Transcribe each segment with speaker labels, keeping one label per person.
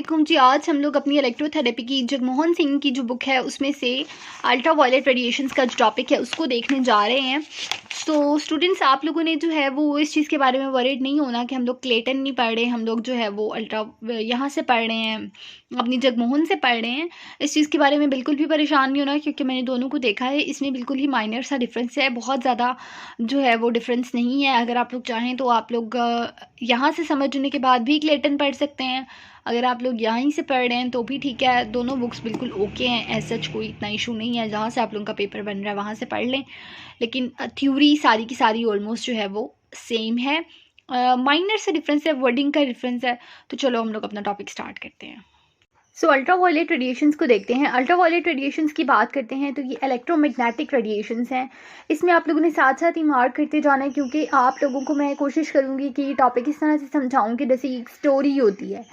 Speaker 1: वालेकुम जी। आज हम लोग अपनी इलेक्ट्रोथेरेपी की जगमोहन सिंह की जो बुक है उसमें से अल्ट्रा वायलेट रेडिएशंस का जो टॉपिक है उसको देखने जा रहे हैं। तो स्टूडेंट्स, आप लोगों ने जो है वो इस चीज़ के बारे में वरीड नहीं होना कि हम लोग क्लेटन नहीं पढ़ रहे, हम लोग जो है वो अल्ट्रा यहाँ से पढ़ रहे हैं, अपनी जगमोहन से पढ़ रहे हैं। इस चीज़ के बारे में बिल्कुल भी परेशान नहीं होना, क्योंकि मैंने दोनों को देखा है, इसमें बिल्कुल ही माइनर सा डिफरेंस है, बहुत ज़्यादा जो है वो डिफरेंस नहीं है। अगर आप लोग चाहें तो आप लोग यहाँ से समझने के बाद भी क्लेटन पढ़ सकते हैं। अगर आप लोग यहीं से पढ़ रहे हैं तो भी ठीक है, दोनों बुक्स बिल्कुल ओके हैं, एज सच कोई इतना इशू नहीं है। जहाँ से आप लोगों का पेपर बन रहा है वहाँ से पढ़ लें, लेकिन थ्योरी सारी की सारी ऑलमोस्ट जो है वो सेम है। माइनर से डिफरेंस है, वर्डिंग का डिफरेंस है। तो चलो हम लोग अपना टॉपिक स्टार्ट करते हैं। अल्ट्रा वायलेट रेडिएशंस को देखते हैं। अल्ट्रा वायलेट रेडिएशंस की बात करते हैं तो ये इलेक्ट्रोमैग्नेटिक रेडिएशंस हैं। इसमें आप लोगों ने साथ साथ ही मार्क करते जाना है, क्योंकि आप लोगों को मैं कोशिश करूँगी कि ये टॉपिक इस तरह से समझाऊँ कि जैसे एक स्टोरी होती है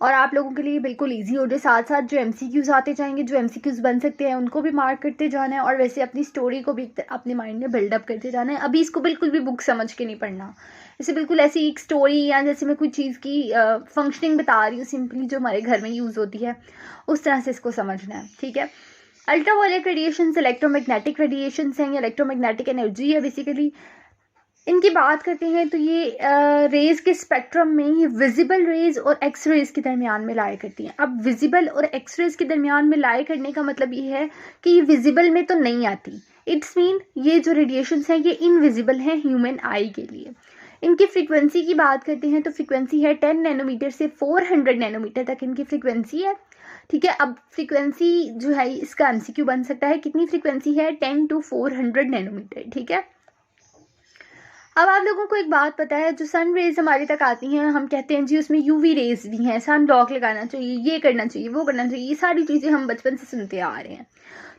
Speaker 1: और आप लोगों के लिए बिल्कुल ईजी हो जाए। साथ साथ जो MCQs आते जाएंगे, जो MCQs बन सकते हैं, उनको भी मार्क करते जाना है और वैसे अपनी स्टोरी को भी अपने माइंड में बिल्डअप करते जाना है। अभी इसको बिल्कुल भी बुक समझ के नहीं पढ़ना, जैसे बिल्कुल ऐसी एक स्टोरी या जैसे मैं कोई चीज़ की फंक्शनिंग बता रही हूँ सिंपली, जो हमारे घर में यूज़ होती है, उस तरह से इसको समझना है, ठीक है। Ultraviolet radiations electromagnetic radiations हैं, या इलेक्ट्रोमैग्नेटिक एनर्जी है बेसिकली। इनकी बात करते हैं तो ये रेज के स्पेक्ट्रम में ये विजिबल रेज और एक्स रेज के दरमियान में लाया करती हैं। अब विजिबल और एक्स रेज के दरमियान में लाया करने का मतलब ये है कि ये विजिबल में तो नहीं आती। इट्स मीन ये जो रेडिएशंस हैं ये इनविजिबल हैं ह्यूमन आई के लिए। इनकी फ्रीक्वेंसी की बात करते हैं तो फ्रीक्वेंसी है 10 नैनोमीटर से 400 नैनोमीटर तक इनकी फ्रीक्वेंसी है, ठीक है। अब फ्रीक्वेंसी जो है इसका MCQ बन सकता है, कितनी फ्रीक्वेंसी है, 10 to 400 नैनोमीटर, ठीक है। अब आप लोगों को एक बात पता है, जो सन रेज हमारे तक आती हैं, हम कहते हैं जी उसमें UV रेज भी हैं, सन ब्लॉक लगाना चाहिए, ये करना चाहिए, वो करना चाहिए, ये सारी चीज़ें हम बचपन से सुनते आ रहे हैं।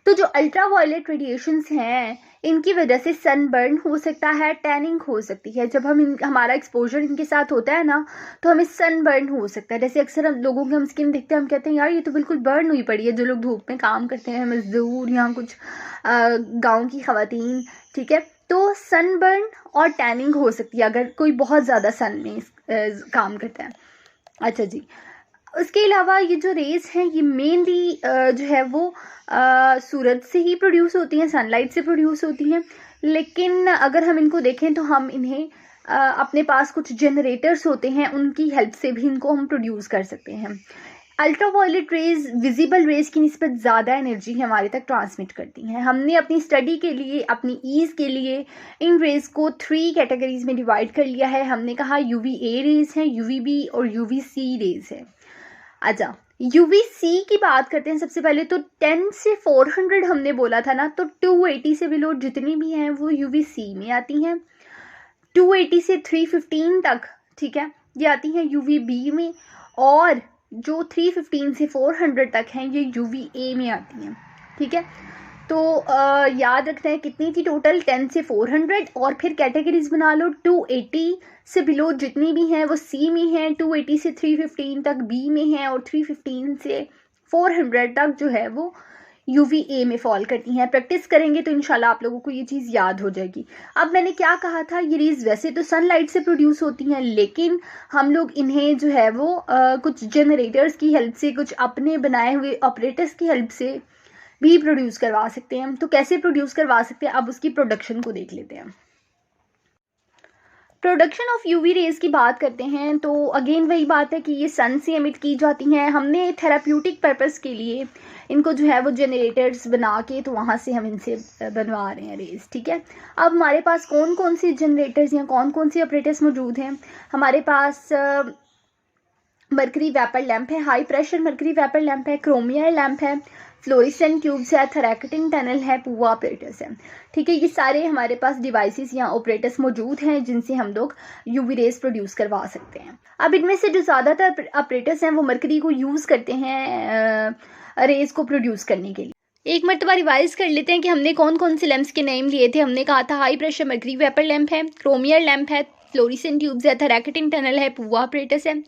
Speaker 1: तो जो अल्ट्रा वायलेट रेडिएशंस हैं इनकी वजह से सनबर्न हो सकता है, टैनिंग हो सकती है। जब हमारा एक्सपोजर इनके साथ होता है ना, तो हमें सनबर्न हो सकता है। जैसे अक्सर हम लोगों की हम स्किन देखते हैं, हम कहते हैं यार ये तो बिल्कुल बर्न हुई पड़ी है। जो लोग धूप में काम करते हैं, मजदूर या कुछ गाँव की खवातीन, ठीक है, तो सनबर्न और टैनिंग हो सकती है अगर कोई बहुत ज़्यादा सन में काम करता है। अच्छा जी, उसके अलावा ये जो रेज हैं ये मेनली जो है वो सूरज से ही प्रोड्यूस होती हैं, सनलाइट से प्रोड्यूस होती हैं। लेकिन अगर हम इनको देखें तो हम इन्हें अपने पास कुछ जनरेटर्स होते हैं, उनकी हेल्प से भी इनको हम प्रोड्यूस कर सकते हैं। Ultraviolet rays visible rays की निस्बत ज़्यादा एनर्जी हमारे तक ट्रांसमिट करती हैं। हमने अपनी स्टडी के लिए, अपनी ईज़ के लिए इन रेज को 3 कैटेगरीज में डिवाइड कर लिया है। हमने कहा UVA रेज हैं, UVB और UVC रेज है। अच्छा, UVC की बात करते हैं। सबसे पहले तो 10 से 400 हमने बोला था ना, तो 280 से बिलो जितनी भी हैं वो UVC में आती हैं। 280 से 315 तक, ठीक है, ये आती हैं UVB में, और जो 315 से 400 तक हैं ये UVA में आती हैं, ठीक है। तो याद रखना है कितनी थी टोटल, 10 से 400, और फिर कैटेगरीज बना लो। 280 से बिलो जितनी भी हैं वो C में हैं, 280 से 315 तक B में हैं, और 315 से 400 तक जो है वो UVA में फॉल करती हैं। प्रैक्टिस करेंगे तो इंशाल्लाह आप लोगों को ये चीज़ याद हो जाएगी। अब मैंने क्या कहा था, ये रेज वैसे तो सनलाइट से प्रोड्यूस होती हैं, लेकिन हम लोग इन्हें जो है वो कुछ जनरेटर्स की हेल्प से, कुछ अपने बनाए हुए ऑपरेटर्स की हेल्प से भी प्रोड्यूस करवा सकते हैं। तो कैसे प्रोड्यूस करवा सकते हैं, अब उसकी प्रोडक्शन को देख लेते हैं। प्रोडक्शन ऑफ UV रेज की बात करते हैं तो अगेन वही बात है कि ये सन से एमिट की जाती हैं। हमने थेराप्यूटिक पर्पस के लिए इनको जो है वो जनरेटर्स बना के, तो वहाँ से हम इनसे बनवा रहे हैं रेज, ठीक है। अब हमारे पास कौन कौन सी जनरेटर्स या कौन कौन सी ऑपरेटर्स मौजूद हैं। हमारे पास मर्करी वेपर लैंप है, high pressure mercury vapour lamp है, क्रोमियर लैंप है, फ्लोरेसेंट ट्यूब्स है, थेराकिटिन टनल है, पुआ ऑपरेटर्स है, ठीक है। ये सारे हमारे पास डिवाइसेस या ऑपरेटर्स मौजूद हैं जिनसे हम लोग UV रेज प्रोड्यूस करवा सकते हैं। अब इनमें से जो ज़्यादातर ऑपरेटर्स हैं वो मर्करी को यूज़ करते हैं रेज को प्रोड्यूस करने के लिए। एक मरतबा रिवाइज कर लेते हैं कि हमने कौन कौन से लैंप्स के नेम लिए थे। हमने कहा था high pressure mercury vapour lamp है, क्रोमियर लैंप है, फ्लोरेसेंट ट्यूब्स है, थेराकिटिन टनल है, पुआ ऑपरेटर्स है,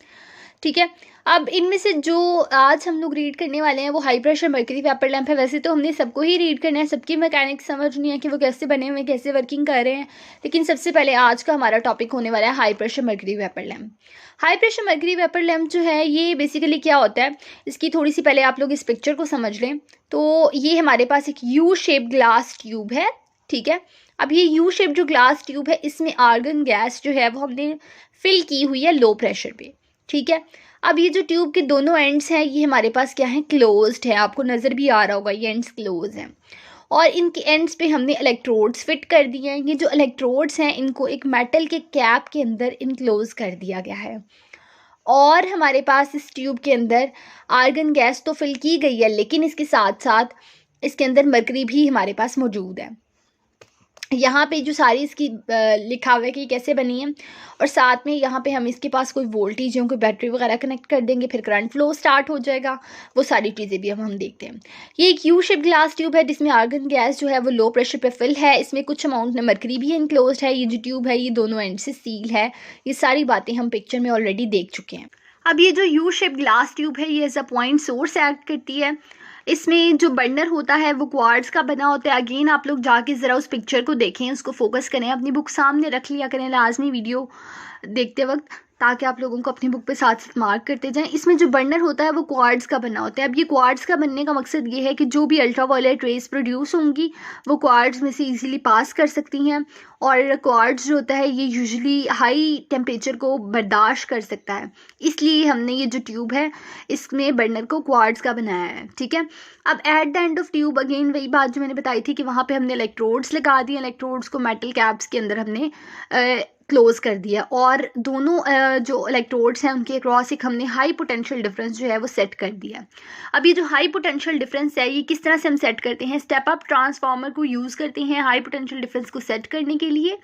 Speaker 1: ठीक है। अब इनमें से जो आज हम लोग रीड करने वाले हैं वो high pressure mercury vapour lamp है। वैसे तो हमने सबको ही रीड करना है, सबकी मैकेनिक्स समझनी है कि वो कैसे बने हुए हैं, कैसे वर्किंग कर रहे हैं, लेकिन सबसे पहले आज का हमारा टॉपिक होने वाला है high pressure mercury vapour lamp. High pressure mercury vapour lamp जो है ये बेसिकली क्या होता है, इसकी थोड़ी सी पहले आप लोग इस पिक्चर को समझ लें। तो ये हमारे पास एक यू शेप ग्लास ट्यूब है, ठीक है। अब ये यू शेप जो ग्लास ट्यूब है इसमें आर्गन गैस जो है वो हमने फिल की हुई है लो प्रेशर पे, ठीक है। अब ये जो ट्यूब के दोनों एंड्स हैं ये हमारे पास क्या है, क्लोज्ड है। आपको नज़र भी आ रहा होगा ये एंड्स क्लोज हैं और इनके एंड्स पे हमने इलेक्ट्रोड्स फिट कर दिए हैं। ये जो इलेक्ट्रोड्स हैं इनको एक मेटल के कैप के अंदर इनक्लोज कर दिया गया है और हमारे पास इस ट्यूब के अंदर आर्गन गैस तो फिल की गई है, लेकिन इसके साथ साथ इसके अंदर मरकरी भी हमारे पास मौजूद है। यहाँ पे जो सारी इसकी लिखा हुआ है कि कैसे बनी है और साथ में यहाँ पे हम इसके पास कोई वोल्टेज या कोई बैटरी वगैरह कनेक्ट कर देंगे, फिर करंट फ्लो स्टार्ट हो जाएगा। वो सारी चीज़ें भी अब हम देखते हैं। ये एक यू शेप ग्लास ट्यूब है जिसमें आर्गन गैस जो है वो लो प्रेशर पे फिल है। इसमें कुछ अमाउंट में मरकरी भी इनक्लोज है। ये जो ट्यूब है ये दोनों एंड से सील है। ये सारी बातें हम पिक्चर में ऑलरेडी देख चुके हैं। अब ये जो यू शेप ग्लास ट्यूब है ये as a point source act करती है। इसमें जो बर्नर होता है वो क्वार्ट्ज का बना होता है। अगेन आप लोग जाके ज़रा उस पिक्चर को देखें, उसको फोकस करें, अपनी बुक सामने रख लिया करें लाजमी वीडियो देखते वक्त, ताकि आप लोगों को अपनी बुक पे साथ साथ मार्क करते जाएं। इसमें जो बर्नर होता है वो क्वार्ट्ज का बना होता है। अब ये क्वार्ट्ज का बनने का मकसद ये है कि जो भी अल्ट्रा वायलेट रेज प्रोड्यूस होंगी वो क्वार्ट्ज में से इजीली पास कर सकती हैं और क्वार्ट्ज जो होता है ये यूजुअली हाई टेम्परेचर को बर्दाश्त कर सकता है, इसलिए हमने ये जो ट्यूब है इसमें बर्नर को क्वार्ट्ज का बनाया है, ठीक है। अब at the end of tube again वही बात जो मैंने बताई थी कि वहाँ पे हमने इलेक्ट्रोड्स लगा दिए। इलेक्ट्रोड्स को मेटल कैप्स के अंदर हमने क्लोज कर दिया और दोनों जो इलेक्ट्रोड्स हैं उनके अक्रॉस एक हमने हाई पोटेंशियल डिफरेंस जो है वो सेट कर दिया। अब ये जो हाई पोटेंशियल डिफरेंस है ये किस तरह से हम सेट करते हैं, स्टेप अप ट्रांसफार्मर को यूज़ करते हैं हाई पोटेंशियल डिफरेंस को सेट करने के लिए,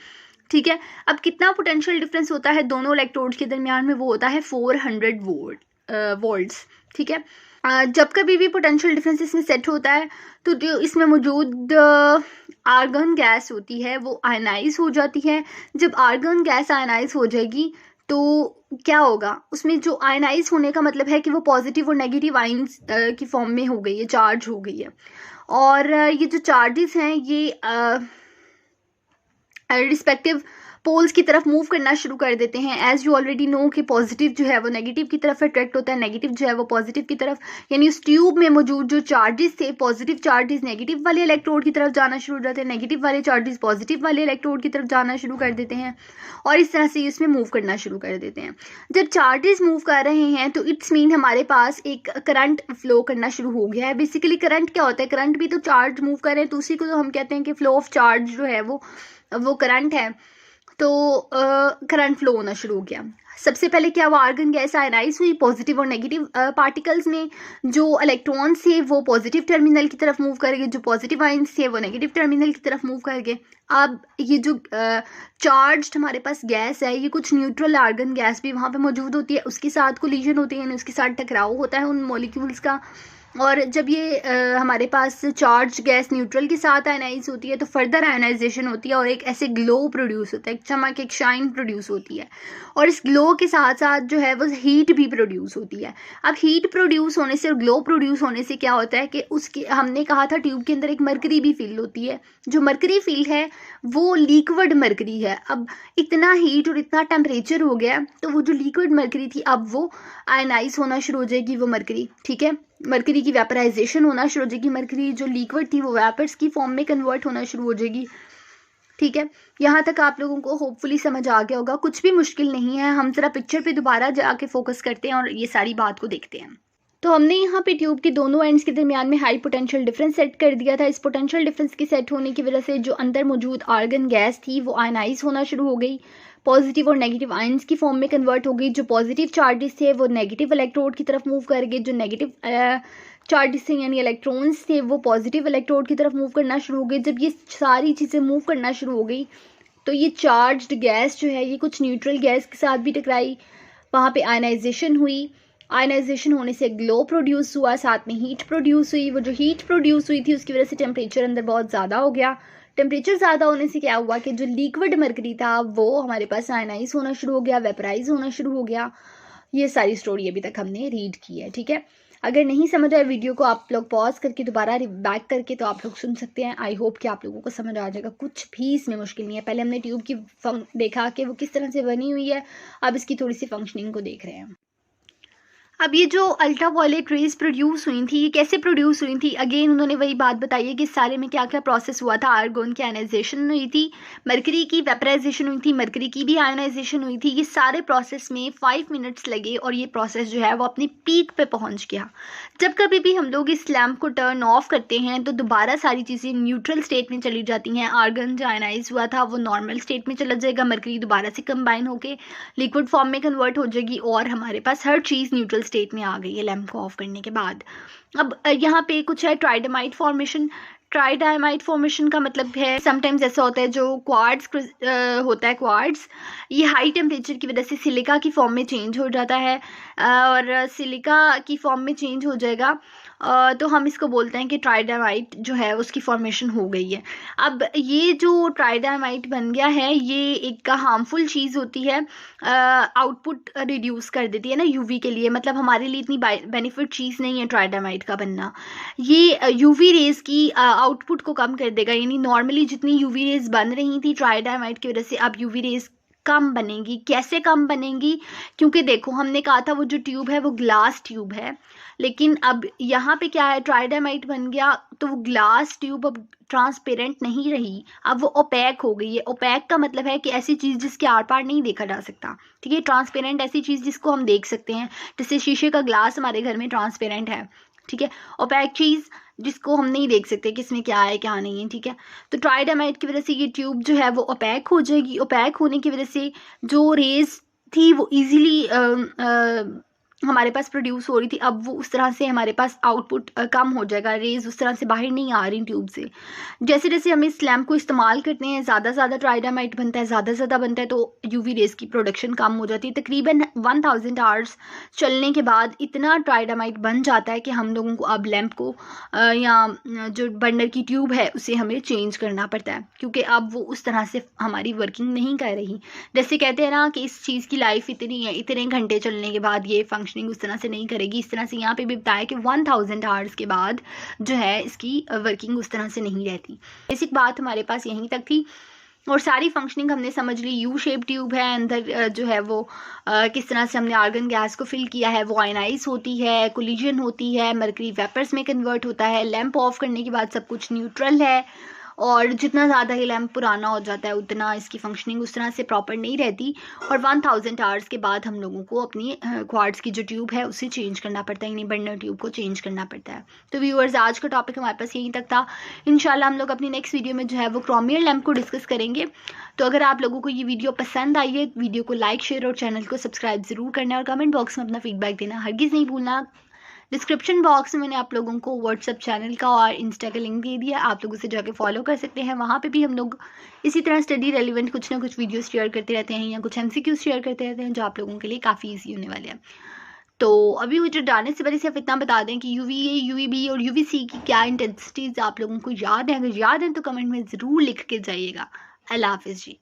Speaker 1: ठीक है। अब कितना पोटेंशियल डिफरेंस होता है दोनों इलेक्ट्रोड्स के दरमियान में, वो होता है 400 वोल्ट्स, ठीक है। जब कभी भी पोटेंशियल डिफरेंस इसमें सेट होता है तो जो इसमें मौजूद आर्गन गैस होती है वो आयनाइज हो जाती है। जब आर्गन गैस आयनाइज हो जाएगी तो क्या होगा, उसमें जो आयनाइज होने का मतलब है कि वो पॉजिटिव और नेगेटिव आयंस की फॉर्म में हो गई है, चार्ज हो गई है। और ये जो चार्जेस हैं ये रिस्पेक्टिव पोल्स की तरफ मूव करना शुरू कर देते हैं। एज यू ऑलरेडी नो कि पॉजिटिव जो है वो नेगेटिव की तरफ अट्रैक्ट होता है, नेगेटिव जो है वो पॉजिटिव की तरफ, यानी उस ट्यूब में मौजूद जो चार्जेस थे पॉजिटिव चार्जेस नेगेटिव वाले इलेक्ट्रोड की तरफ जाना शुरू हो जाते हैं, नेगेटिव वाले चार्जेस पॉजिटिव वाले इलेक्ट्रोड की तरफ जाना शुरू कर देते हैं और इस तरह से इसमें मूव करना शुरू कर देते हैं। जब चार्जेस मूव कर रहे हैं तो इट्स मीन हमारे पास एक करंट फ्लो करना शुरू हो गया है। बेसिकली करंट क्या होता है, करंट भी तो चार्ज मूव कर रहे हैं तो उसी को तो हम कहते हैं कि फ्लो ऑफ चार्ज जो है वो करंट है। तो करंट फ्लो होना शुरू हो गया। सबसे पहले क्या हुआ, आर्गन गैस आयनाइज हुई, पॉजिटिव और नेगेटिव पार्टिकल्स में जो इलेक्ट्रॉन्स थे वो पॉजिटिव टर्मिनल की तरफ मूव कर गए, जो पॉजिटिव आयंस थे वो नेगेटिव टर्मिनल की तरफ मूव कर गए। अब ये जो चार्ज्ड हमारे पास गैस है ये कुछ न्यूट्रल आर्गन गैस भी वहाँ पे मौजूद होती है, उसके साथ कोलिजन होती है, उसके साथ टकराव होता है उन मॉलिक्यूल्स का। और जब ये हमारे पास चार्ज गैस न्यूट्रल के साथ आयनाइज होती है तो फर्दर आयनाइजेशन होती है और एक ऐसे ग्लो प्रोड्यूस होता है, एक चमक, एक शाइन प्रोड्यूस होती है और इस ग्लो के साथ साथ जो है वो हीट भी प्रोड्यूस होती है। अब हीट प्रोड्यूस होने से और ग्लो प्रोड्यूस होने से क्या होता है कि उसकी हमने कहा था ट्यूब के अंदर एक मरकरी भी फील होती है। जो मरकरी फील है वो लिक्विड मरकरी है। अब इतना हीट और इतना टेम्परेचर हो गया तो वो जो लिक्विड मरकरी थी अब वो आयनाइज होना शुरू हो जाएगी वो मरकरी, ठीक है। मरकरी की वेपराइजेशन होना शुरू हो जाएगी, मरकरी जो लिक्विड थी वो वेपर्स की फॉर्म में कन्वर्ट होना शुरू हो जाएगी, ठीक है। यहाँ तक आप लोगों को होपफुली समझ आ गया होगा, कुछ भी मुश्किल नहीं है। हम जरा पिक्चर पे दोबारा जाके फोकस करते हैं और ये सारी बात को देखते हैं। तो हमने यहाँ पे ट्यूब के दोनों एंड्स के दरमियान में हाई पोटेंशियल डिफरेंस सेट कर दिया था। इस पोटेंशियल डिफरेंस के सेट होने की वजह से जो अंदर मौजूद आर्गन गैस थी वो आयनाइज होना शुरू हो गई, पॉजिटिव और नेगेटिव आयंस की फॉर्म में कन्वर्ट हो गई। जो पॉजिटिव चार्जेस थे वो नेगेटिव इलेक्ट्रोड की तरफ मूव कर गए, जो नेगेटिव चार्जेस थे यानी इलेक्ट्रॉन्स थे वो पॉजिटिव इलेक्ट्रोड की तरफ मूव करना शुरू हो गए। जब ये सारी चीज़ें मूव करना शुरू हो गई तो ये चार्ज्ड गैस जो है ये कुछ न्यूट्रल गैस के साथ भी टकराई, वहाँ पे आयनाइजेशन हुई, आयनाइजेशन होने से ग्लो प्रोड्यूस हुआ, साथ में हीट प्रोड्यूस हुई। वो जो हीट प्रोड्यूस हुई थी उसकी वजह से टेम्परेचर अंदर बहुत ज़्यादा हो गया। टेम्परेचर ज़्यादा होने से क्या हुआ कि जो लिक्विड मरकरी था वो हमारे पास आयनाइज होना शुरू हो गया, वेपराइज होना शुरू हो गया। ये सारी स्टोरी अभी तक हमने रीड की है, ठीक है। अगर नहीं समझ आए वीडियो को आप लोग पॉज करके दोबारा बैक करके तो आप लोग सुन सकते हैं। आई होप कि आप लोगों को समझ आ जाएगा, कुछ भी इसमें मुश्किल नहीं है। पहले हमने ट्यूब की देखा कि वो किस तरह से बनी हुई है, अब इसकी थोड़ी सी फंक्शनिंग को देख रहे हैं। अब ये जो अल्ट्रा वायलेट रेज प्रोड्यूस हुई थी, ये कैसे प्रोड्यूस हुई थी? अगेन उन्होंने वही बात बताई है कि सारे में क्या क्या प्रोसेस हुआ था। आर्गोन की आयनाइजेशन हुई थी, मरकरी की वेपराइजेशन हुई थी, मरकरी की भी आयनाइजेशन हुई थी। ये सारे प्रोसेस में 5 मिनट्स लगे और ये प्रोसेस जो है वो अपनी पीक पे पहुंच गया। जब कभी भी हम लोग इस लैम्प को टर्न ऑफ करते हैं तो दोबारा सारी चीज़ें न्यूट्रल स्टेट में चली जाती हैं। आर्गन जो आयनाइज हुआ था वो नॉर्मल स्टेट में चला जाएगा, मरकरी दोबारा से कंबाइन होकर लिक्विड फॉर्म में कन्वर्ट हो जाएगी और हमारे पास हर चीज़ न्यूट्रल स्टेट में आ गई है लैम्प को ऑफ करने के बाद। अब यहाँ पे कुछ है ट्राइडामाइट फॉर्मेशन। ट्राइडामाइट फॉर्मेशन का मतलब है समटाइम्स ऐसा होता है जो क्वार्ट्ज होता है, क्वार्ट्ज ये हाई टेम्परेचर की वजह से सिलिका की फॉर्म में चेंज हो जाता है और सिलिका की फॉर्म में चेंज हो जाएगा तो हम इसको बोलते हैं कि ट्राइडामाइट जो है उसकी फॉर्मेशन हो गई है। अब ये जो ट्राइडामाइट बन गया है ये एक हार्मफुल चीज़ होती है, आउटपुट रिड्यूस कर देती है ना यूवी के लिए, मतलब हमारे लिए इतनी बेनिफिट चीज़ नहीं है ट्राइडामाइट का बनना। ये यूवी रेज की आउटपुट को कम कर देगा, यानी नॉर्मली जितनी यूवी रेज बन रही थी ट्राइडामाइट की वजह से अब यूवी रेज कम बनेगी। कैसे कम बनेगी? क्योंकि देखो हमने कहा था वो जो ट्यूब है वो ग्लास ट्यूब है, लेकिन अब यहाँ पे क्या है, ट्राइडामाइट बन गया तो वो ग्लास ट्यूब अब ट्रांसपेरेंट नहीं रही, अब वो ओपैक हो गई है। ओपैक का मतलब है कि ऐसी चीज़ जिसके आर पार नहीं देखा जा सकता, ठीक है। ट्रांसपेरेंट ऐसी चीज़ जिसको हम देख सकते हैं, जैसे शीशे का ग्लास हमारे घर में ट्रांसपेरेंट है, ठीक है। ओपैक चीज़ जिसको हम नहीं देख सकते कि इसमें क्या है क्या नहीं है, ठीक है। तो ट्राइडामाइट की वजह से ये ट्यूब जो है वो ओपैक हो जाएगी। ओपैक होने की वजह से जो रेज थी वो इजीली हमारे पास प्रोड्यूस हो रही थी, अब वो उस तरह से हमारे पास आउटपुट कम हो जाएगा, रेज उस तरह से बाहर नहीं आ रही ट्यूब से। जैसे जैसे हम इस लैम्प को इस्तेमाल करते हैं ज़्यादा ज़्यादा ट्राइडामाइट बनता है, ज़्यादा ज़्यादा बनता है तो यूवी रेज की प्रोडक्शन कम हो जाती है। तकरीबन 1000 आवर्स चलने के बाद इतना ट्राइडामाइट बन जाता है कि हम लोगों को अब लैम्प को या जो बर्नर की ट्यूब है उसे हमें चेंज करना पड़ता है, क्योंकि अब वो उस तरह से हमारी वर्किंग नहीं कर रही। जैसे कहते हैं ना कि इस चीज़ की लाइफ इतनी है, इतने घंटे चलने के बाद ये फंक्शनिंग उस तरह से नहीं करेगी। इस तरह से यहाँ पे भी बताया कि 1000 आवर्स के बाद जो है इसकी वर्किंग उस तरह से नहीं रहती। बेसिक बात हमारे पास यहीं तक थी और सारी फंक्शनिंग हमने समझ ली। यू शेप ट्यूब है, अंदर जो है वो किस तरह से हमने आर्गन गैस को फिल किया है, वो आयनाइज होती है, कोलिजन होती है, मरकरी वेपर्स में कन्वर्ट होता है। लैंप ऑफ करने के बाद सब कुछ न्यूट्रल है और जितना ज़्यादा ये लैम्प पुराना हो जाता है उतना इसकी फंक्शनिंग उस तरह से प्रॉपर नहीं रहती और 1000 आवर्स के बाद हम लोगों को अपनी क्वार्ट्ज की जो ट्यूब है उसे चेंज करना पड़ता है, यानी बर्नर ट्यूब को चेंज करना पड़ता है। तो व्यूअर्स आज का टॉपिक हमारे पास यहीं तक था। इंशाल्लाह हम लोग अपनी नेक्स्ट वीडियो में जो है वो क्रोमियर लैम्प को डिस्कस करेंगे। तो अगर आप लोगों को ये वीडियो पसंद आई है वीडियो को लाइक शेयर और चैनल को सब्सक्राइब ज़रूर करना और कमेंट बॉक्स में अपना फीडबैक देना हरगिज़ नहीं भूलना। डिस्क्रिप्शन बॉक्स में मैंने आप लोगों को व्हाट्सएप चैनल का और इंस्टा का लिंक दे दिया, आप लोग उसे जाके फॉलो कर सकते हैं। वहाँ पे भी हम लोग इसी तरह स्टडी रेलिवेंट कुछ ना कुछ वीडियोस शेयर करते रहते हैं या कुछ MCQs शेयर करते रहते हैं जो आप लोगों के लिए काफ़ी ईजी होने वाले हैं। तो अभी मुझे डालने से पहले सिर्फ इतना बता दें कि UVA, UVB और UVC की क्या इंटेंसिटीज़ आप लोगों को याद है। अगर याद है तो कमेंट में ज़रूर लिख के जाइएगा। अल्लाह हाफिज़ जी।